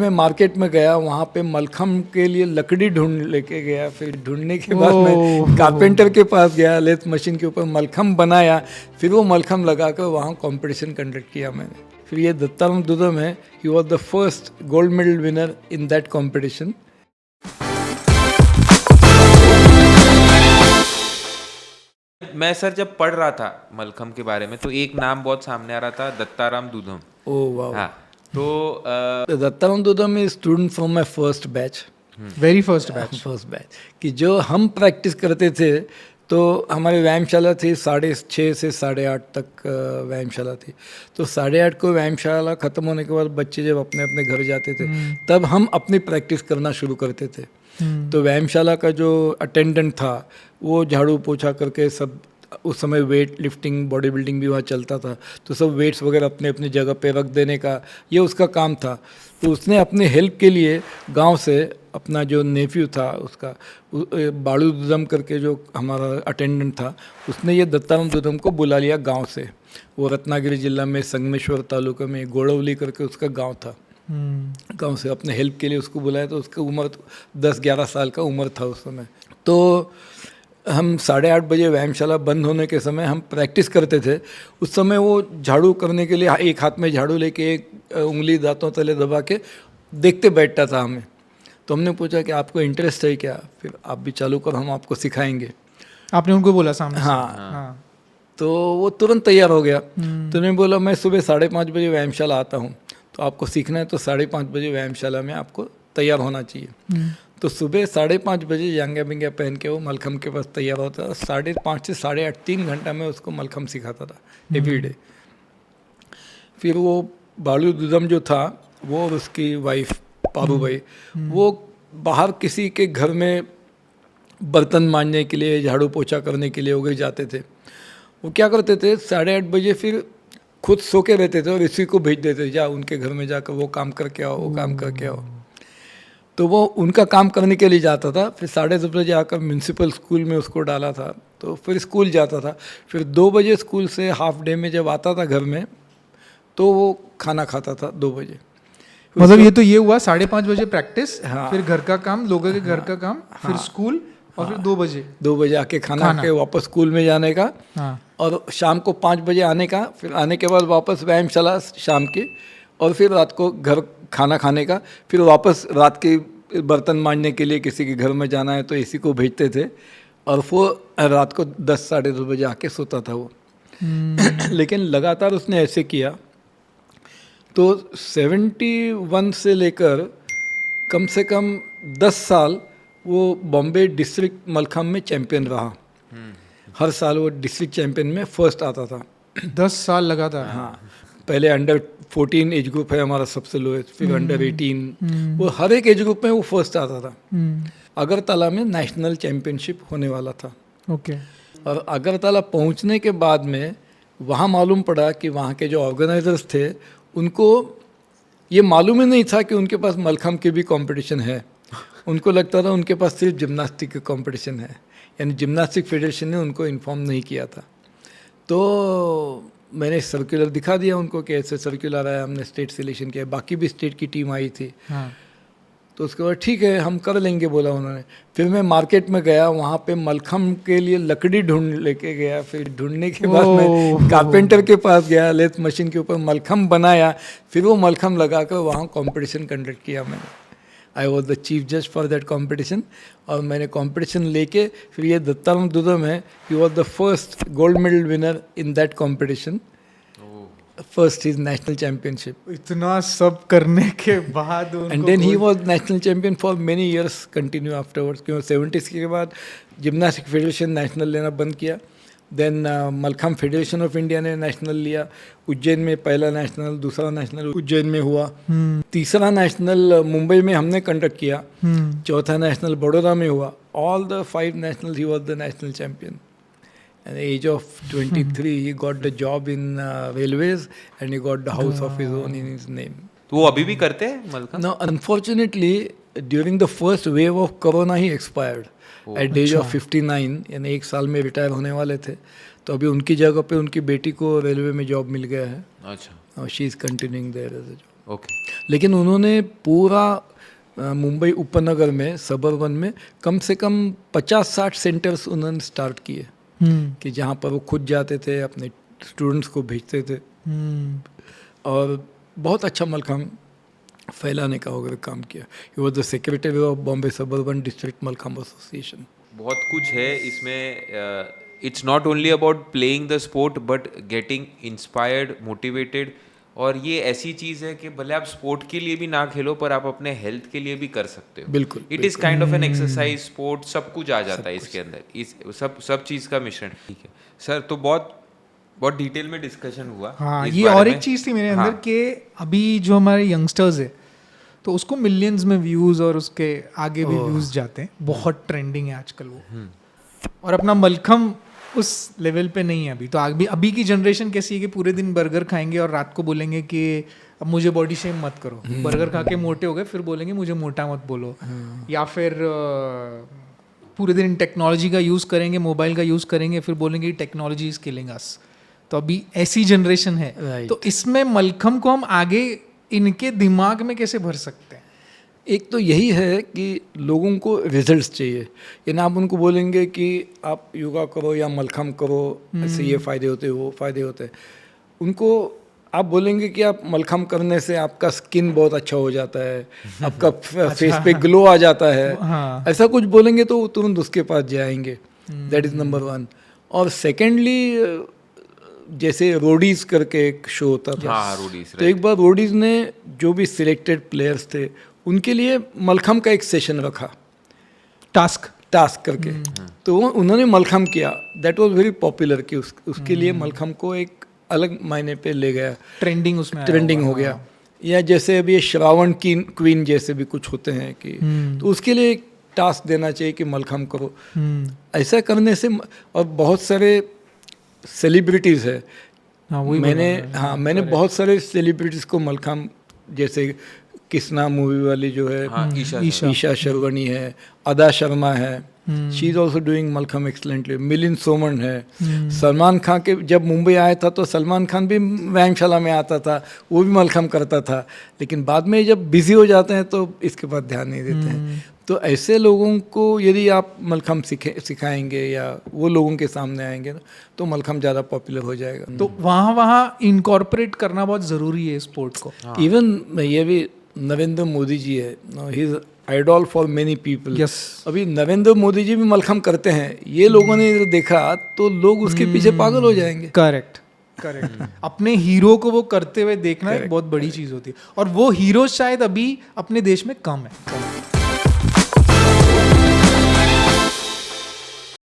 मैं मार्केट में गया, वहाँ पे मलखम के लिए लकड़ी ढूंढ लेके गया। फिर ढूंढने के बाद मैं कारपेंटर के पास गया, लेथ मशीन के ऊपर मलखम बनाया। फिर वो मलखम लगा कर वहाँ कंपटीशन कंडक्ट किया मैंने। फिर ये दत्ताराम दुदम है, he was the first gold medal winner in that competition. मैं सर जब पढ़ रहा था मलखम के बारे में तो एक नाम बहुत सामने आ रहा था, दत्ताराम दुदम। ओह वाह। हाँ, तो Dattaram Dudam is student from my first batch. Very first batch कि जो हम प्रैक्टिस करते थे तो हमारी व्यायामशाला थी 6:30 से 8:30 तक व्यायामशाला थी। तो 8:30 को व्यायामशाला ख़त्म होने के बाद बच्चे जब अपने अपने घर जाते थे तब हम अपनी प्रैक्टिस करना शुरू करते थे। तो व्यायामशाला का जो अटेंडेंट था वो झाड़ू पोछा करके सब, उस समय वेट लिफ्टिंग बॉडी बिल्डिंग भी वहाँ चलता था, तो सब वेट्स वगैरह अपने अपनी जगह पे रख देने का ये उसका काम था। तो उसने अपने हेल्प के लिए गांव से अपना जो नेफ्यू था उसका बाड़ू दुदम करके जो हमारा अटेंडेंट था, उसने ये दत्ताराम दुदम को बुला लिया गांव से। वो रत्नागिरी जिला में संगमेश्वर तालुका में गोड़वली करके उसका गांव था। गांव से अपने हेल्प के लिए उसको बुलाया। तो उसका उम्र 10-11 साल का उम्र था उस समय। तो हम 8:30 बजे व्यायामशाला बंद होने के समय हम प्रैक्टिस करते थे। उस समय वो झाड़ू करने के लिए एक हाथ में झाड़ू लेके एक उंगली दांतों तले दबा के देखते बैठता था हमें। तो हमने पूछा कि आपको इंटरेस्ट है क्या, फिर आप भी चालू करो, हम आपको सिखाएंगे। आपने उनको बोला सामने? हाँ। तो वो तुरंत तैयार हो गया। तो उन्होंने बोला मैं सुबह 5:30 बजे व्यायामशाला आता हूँ, तो आपको सीखना है तो 5:30 बजे व्यायामशाला में आपको तैयार होना चाहिए। तो सुबह 5:30 बजे जांघा बिंगा पहन के वो मलखम के पास तैयार होता था। 5:30 से 8:30 3 घंटा में उसको मलखम सिखाता था एवरीडे। फिर वो बालू दुदम जो था वो और उसकी वाइफ पारू भाई, वो बाहर किसी के घर में बर्तन मांजने के लिए, झाड़ू पोछा करने के लिए वगैरह जाते थे। वो क्या करते थे 8:30 बजे फिर खुद सो के रहते थे और इसी को भेज देते थे, जा उनके घर में जाकर वो काम करके आओ, वो काम करके आओ। तो वो उनका काम करने के लिए जाता था। फिर 10:30 बजे आकर म्यूनसिपल स्कूल में उसको डाला था, तो फिर स्कूल जाता था। फिर 2 बजे स्कूल से हाफ डे में जब आता था घर में तो वो खाना खाता था 2 बजे। मतलब ये तो ये हुआ 5:30 बजे प्रैक्टिस, हाँ। फिर घर का काम, लोगों के घर का काम, फिर स्कूल, और फिर 2 बजे आके खाना के वापस स्कूल में जाने का। और शाम को 5 बजे आने का। फिर आने के बाद वापस व्यायामशाला शाम की, और फिर रात को घर खाना खाने का। फिर वापस रात के बर्तन मांजने के लिए किसी के घर में जाना है तो इसी को भेजते थे। और वो रात को 10 साढ़े 10 बजे आके सोता था वो। लेकिन लगातार उसने ऐसे किया तो 71 से लेकर कम से कम 10 साल वो बॉम्बे डिस्ट्रिक्ट मलखम में चैम्पियन रहा। हर साल वो डिस्ट्रिक्ट चैम्पियन में फर्स्ट आता था। 10 साल लगातार? हाँ। पहले अंडर 14 एज ग्रुप है हमारा सबसे लोएस्ट, फिर अंडर 18, वो हर एक एज ग्रुप में वो फर्स्ट आता था। अगरतला में नेशनल चैम्पियनशिप होने वाला था। ओके। और अगरतला पहुंचने के बाद में वहाँ मालूम पड़ा कि वहाँ के जो ऑर्गेनाइजर्स थे उनको ये मालूम ही नहीं था कि उनके पास मलखम के भी कंपटीशन है। उनको लगता था उनके पास सिर्फ जिम्नास्टिक का कंपटीशन है, यानी जिम्नास्टिक फेडरेशन ने उनको इन्फॉर्म नहीं किया था। तो मैंने सर्कुलर दिखा दिया उनको कि ऐसे सर्कुलर आया, हमने स्टेट सिलेक्शन किया, बाकी भी स्टेट की टीम आई थी। तो उसके बाद ठीक है हम कर लेंगे बोला उन्होंने। फिर मैं मार्केट में गया, वहाँ पे मलखम के लिए लकड़ी ढूंढ लेके गया। फिर ढूंढने के बाद मैं कारपेंटर के पास गया, लेथ मशीन के ऊपर मलखम बनाया। फिर वो मलखम लगा कर वहाँ कंपटीशन कंडक्ट किया मैंने। आई वॉज द चीफ जज फॉर दैट कंपटीशन। और मैंने कंपटीशन लेके, फिर ये दत्ताराम दुदम है, he was the first gold medal winner in that competition, first is national championship. इतना सब करने के बाद and then he was national champion for many years continue afterwards, क्योंकि 70s के बाद जिम्नास्टिक फेडरेशन नेशनल लेना बंद किया। Then Mallakhamb federation of India ने नेशनल लिया। उज्जैन में पहला नेशनल, दूसरा नेशनल उज्जैन में हुआ, तीसरा नेशनल मुंबई में हमने कंडक्ट किया, चौथा नेशनल बड़ौदा में हुआ। All the 5 national he was the national champion. At the age of 23, he got the job in railways and he got the house of his own in his name. तो वो अभी भी करते हैं mallakhamb? No, unfortunately, during the first wave of Corona, he expired at the age of 59, यानी 1 साल में retire होने वाले थे। तो अभी उनकी जगह पे उनकी बेटी को रेलवे में जॉब मिल गया है। अच्छा। She is continuing there as a job. Okay लेकिन उन्होंने पूरा मुंबई उपनगर में सबर्बन में कम से कम 50-60 सेंटर्स उन्होंने स्टार्ट किए कि जहाँ पर वो खुद जाते थे, अपने स्टूडेंट्स को भेजते थे और बहुत अच्छा मलखम फैलाने का वगैरह काम किया। ही was the secretary of Bombay suburban district mallakhamb association. बहुत कुछ है इसमें। It's not only about playing the sport but getting inspired, motivated. और ये ऐसी चीज़ है कि भले आप स्पोर्ट के लिए भी ना खेलो पर आप अपने हेल्थ के लिए भी कर सकते हो। बिल्कुल, it is kind of an exercise, sport, सब कुछ आ जाता है इसके अंदर, इस सब चीज़ का मिश्रण। ठीक है सर, तो बहुत बहुत डिटेल में डिस्कशन हुआ। हाँ, इस ये बारे और में। एक चीज़ थी मेरे अंदर हाँ। कि अभी जो हमारे यंगस्टर्स है तो उसको मिलियंस में व्यूज़ और उसके आगे भी व्यूज़ जाते हैं, बहुत ट्रेंडिंग है आजकल वो। और अपना मलखम उस लेवल पे नहीं है अभी। तो अभी की जनरेशन कैसी है कि पूरे दिन बर्गर खाएंगे और रात को बोलेंगे कि अब मुझे बॉडी शेम मत करो। बर्गर खा के मोटे हो गए, फिर बोलेंगे मुझे मोटा मत बोलो। या फिर पूरे दिन टेक्नोलॉजी का यूज़ करेंगे, मोबाइल का यूज़ करेंगे, फिर बोलेंगे टेक्नोलॉजी इज किलिंग अस। तो अभी ऐसी जनरेशन है। Right. तो इसमें मलखम को हम आगे इनके दिमाग में कैसे भर सकते हैं? एक तो यही है कि लोगों को रिजल्ट्स चाहिए। यानी आप उनको बोलेंगे कि आप योगा करो या मलखम करो, ऐसे ये फ़ायदे होते हैं, वो फ़ायदे होते हैं। उनको आप बोलेंगे कि आप मलखम करने से आपका स्किन बहुत अच्छा हो जाता है, आपका फेस पे ग्लो आ जाता है, हाँ। ऐसा कुछ बोलेंगे तो वो तुरंत उसके पास जाएंगे। That is number 1। और सेकेंडली जैसे रोडीज करके एक शो होता था, हाँ, रोडीज, तो एक बार रोडीज ने जो भी सिलेक्टेड प्लेयर्स थे उनके लिए मलखम का एक सेशन रखा, टास्क करके। तो उन्होंने मलखम किया। दैट वाज वेरी पॉपुलर कि उसके लिए मलखम को एक अलग मायने पे ले गया, ट्रेंडिंग उसमें ट्रेंडिंग हो गया। या जैसे अभी ये श्रावण की क्वीन जैसे भी कुछ होते हैं कि तो उसके लिए एक टास्क देना चाहिए कि मलखम करो। ऐसा करने से और बहुत सारे सेलिब्रिटीज़ है। मैंने बहुत सारे सेलिब्रिटीज़ को मलखम, जैसे किसना मूवी वाली जो है, हाँ, ईशा शर्वणी है, अदा शर्मा है, she is also doing mallakhamb excellently. Milind Soman है। सलमान खान के जब मुंबई आया था तो सलमान खान भी व्यायामशाला में आता था, वो भी मलखम करता था। लेकिन बाद में जब बिजी हो जाते हैं तो इसके बाद ध्यान नहीं देते हैं। तो ऐसे लोगों को यदि आप मलखम सिखाएंगे या वो लोगों के सामने आएंगे ना, तो मलखम ज़्यादा पॉपुलर हो जाएगा। तो वहाँ इनकॉर्पोरेट करना बहुत ज़रूरी है स्पोर्ट को। इवन ये भी नरेंद्र मोदी जी है, he is idol for many people. Yes. अभी नरेंद्र मोदी जी भी मलखम करते हैं, ये लोगों ने देखा तो लोग उसके पीछे पागल हो जाएंगे। करेक्ट अपने हीरो को वो करते हुए देखना एक बहुत बड़ी चीज़ होती है। और वो हीरो शायद अभी अपने देश में कम है।